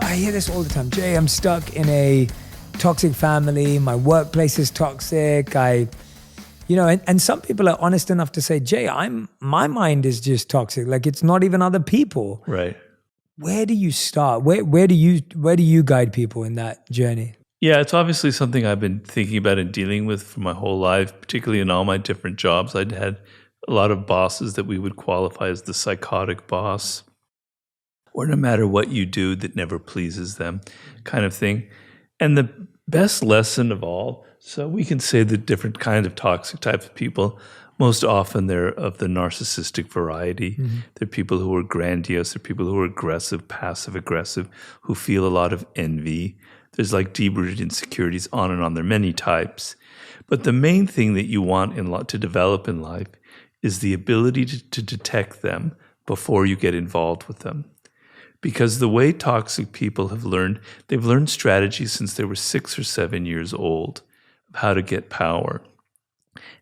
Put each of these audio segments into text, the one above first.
I hear this all the time. Jay, I'm stuck in a toxic family. My workplace is toxic. And some people are honest enough to say, Jay, my mind is just toxic. Like, it's not even other people. Right. Where do you start? Where do you guide people in that journey? Yeah, it's obviously something I've been thinking about and dealing with for my whole life, particularly in all my different jobs. I'd had a lot of bosses that we would qualify as the psychotic boss, or no matter what you do, that never pleases them kind of thing. And the best lesson of all, so we can say the different kind of toxic types of people, most often they're of the narcissistic variety. Mm-hmm. They're people who are grandiose. They're people who are aggressive, passive-aggressive, who feel a lot of envy. There's like deep-rooted insecurities, on and on. There are many types. But the main thing that you want to develop in life is the ability to detect them before you get involved with them. Because the way toxic people have learned, they've learned strategies since they were 6 or 7 years old of how to get power.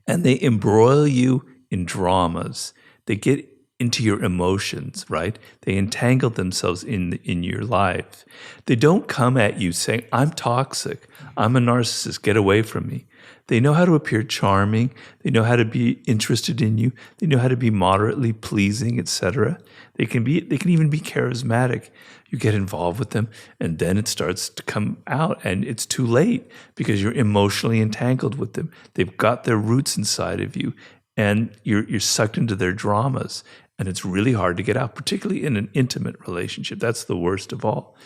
And they embroil you in dramas. They get into your emotions, right? They entangle themselves in your life. They don't come at you saying, I'm toxic, I'm a narcissist, get away from me. They know how to appear charming. They know how to be interested in you. They know how to be moderately pleasing, etc. They can even be charismatic. You get involved with them, and then it starts to come out, and it's too late because you're emotionally entangled with them. They've got their roots inside of you, and you're sucked into their dramas, and it's really hard to get out, particularly in an intimate relationship. That's the worst of all.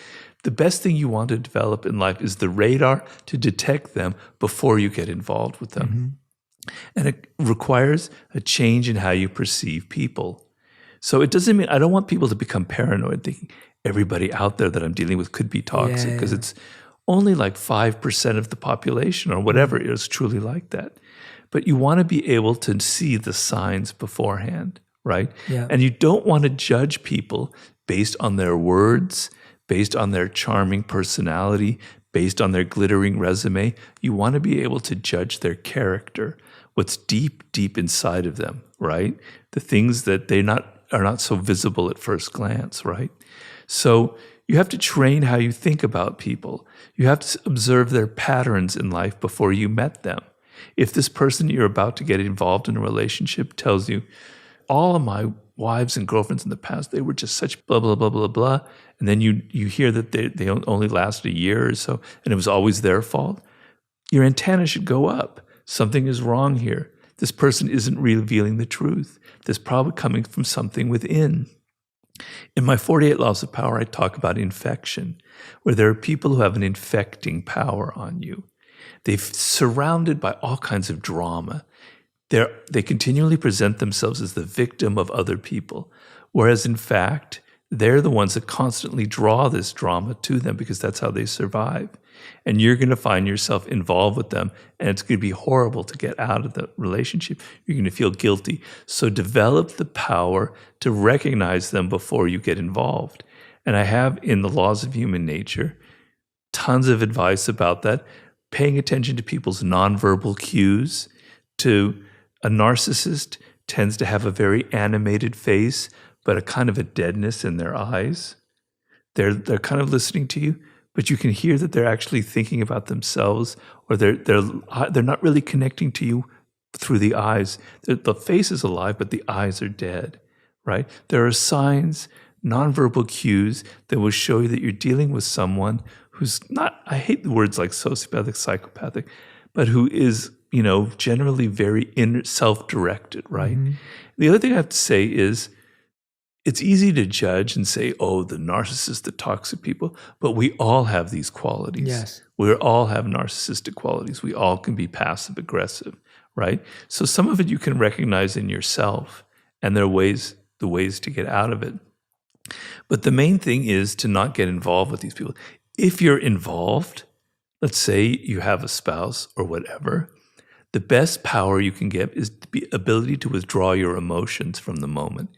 The best thing you want to develop in life is the radar to detect them before you get involved with them. Mm-hmm. And it requires a change in how you perceive people. So it doesn't mean, I don't want people to become paranoid thinking everybody out there that I'm dealing with could be toxic, because it's only like 5% of the population or whatever is truly like that. But you want to be able to see the signs beforehand, right? Yeah. And you don't want to judge people based on their words, based on their charming personality, based on their glittering resume. You want to be able to judge their character, what's deep, deep inside of them, right? The things that are not so visible at first glance, right? So you have to train how you think about people. You have to observe their patterns in life before you met them. If this person you're about to get involved in a relationship tells you, all of my wives and girlfriends in the past, they were just such blah, blah, blah, blah, blah, and then you hear that they only lasted a year or so, and it was always their fault, your antenna should go up. Something is wrong here. This person isn't revealing the truth. This probably coming from something within. In my 48 Laws of Power, I talk about infection, where there are people who have an infecting power on you. They're surrounded by all kinds of drama. They continually present themselves as the victim of other people, whereas in fact, they're the ones that constantly draw this drama to them because that's how they survive. And you're going to find yourself involved with them, and it's going to be horrible to get out of the relationship. You're going to feel guilty. So develop the power to recognize them before you get involved. And I have, in the Laws of Human Nature, tons of advice about that. Paying attention to people's nonverbal cues. A narcissist tends to have a very animated face, but a kind of a deadness in their eyes. They're kind of listening to you, but you can hear that they're actually thinking about themselves, or they're not really connecting to you through the eyes. The face is alive, but the eyes are dead, right? There are signs, nonverbal cues that will show you that you're dealing with someone who's not, I hate the words like sociopathic, psychopathic, but who is, generally very self-directed, right? Mm-hmm. The other thing I have to say is, it's easy to judge and say, oh, the narcissist, the toxic people, but we all have these qualities. Yes. We all have narcissistic qualities. We all can be passive-aggressive, right? So some of it you can recognize in yourself, and there are the ways to get out of it. But the main thing is to not get involved with these people. If you're involved, let's say you have a spouse or whatever, the best power you can get is the ability to withdraw your emotions from the moment.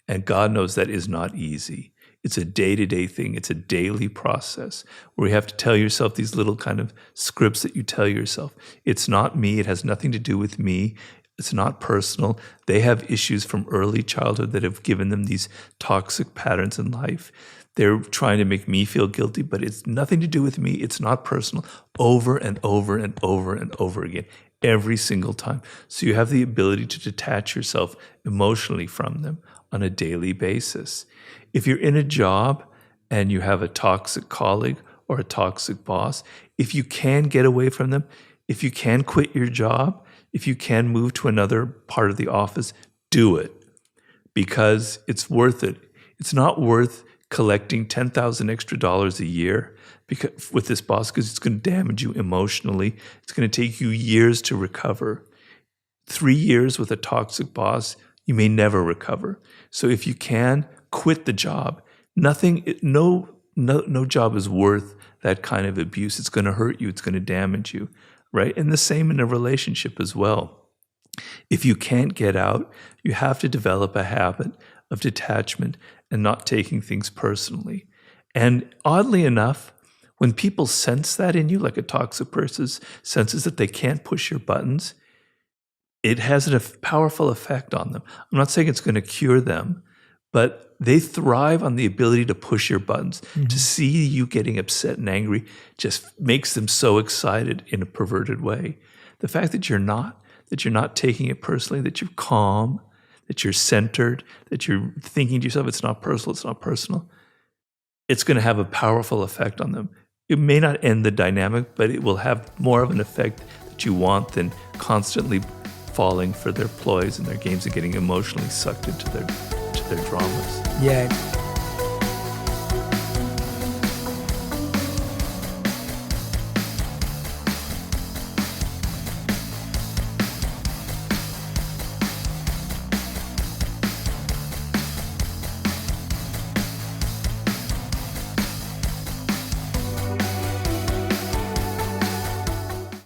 And God knows that is not easy. It's a day-to-day thing. It's a daily process where you have to tell yourself these little kind of scripts that you tell yourself. It's not me. It has nothing to do with me. It's not personal. They have issues from early childhood that have given them these toxic patterns in life. They're trying to make me feel guilty, but it's nothing to do with me. It's not personal. Over and over and over and over again, every single time. So you have the ability to detach yourself emotionally from them on a daily basis. If you're in a job and you have a toxic colleague or a toxic boss, if you can get away from them, if you can quit your job, if you can move to another part of the office, do it, because it's worth it. It's not worth collecting $10,000 extra a year with this boss, because it's going to damage you emotionally. It's going to take you years to recover. 3 years with a toxic boss, you may never recover. So if you can, quit the job. No job is worth that kind of abuse. It's going to hurt you. It's going to damage you, right? And the same in a relationship as well. If you can't get out, you have to develop a habit of detachment and not taking things personally. And oddly enough, when people sense that in you, like a toxic person senses that they can't push your buttons, it has a powerful effect on them. I'm not saying it's going to cure them, but they thrive on the ability to push your buttons. Mm-hmm. To see you getting upset and angry just makes them so excited in a perverted way. The fact that you're not taking it personally, that you're calm, that you're centered, that you're thinking to yourself, it's not personal, it's going to have a powerful effect on them. It may not end the dynamic, but it will have more of an effect that you want than constantly falling for their ploys and their games and getting emotionally sucked into their dramas. Yeah.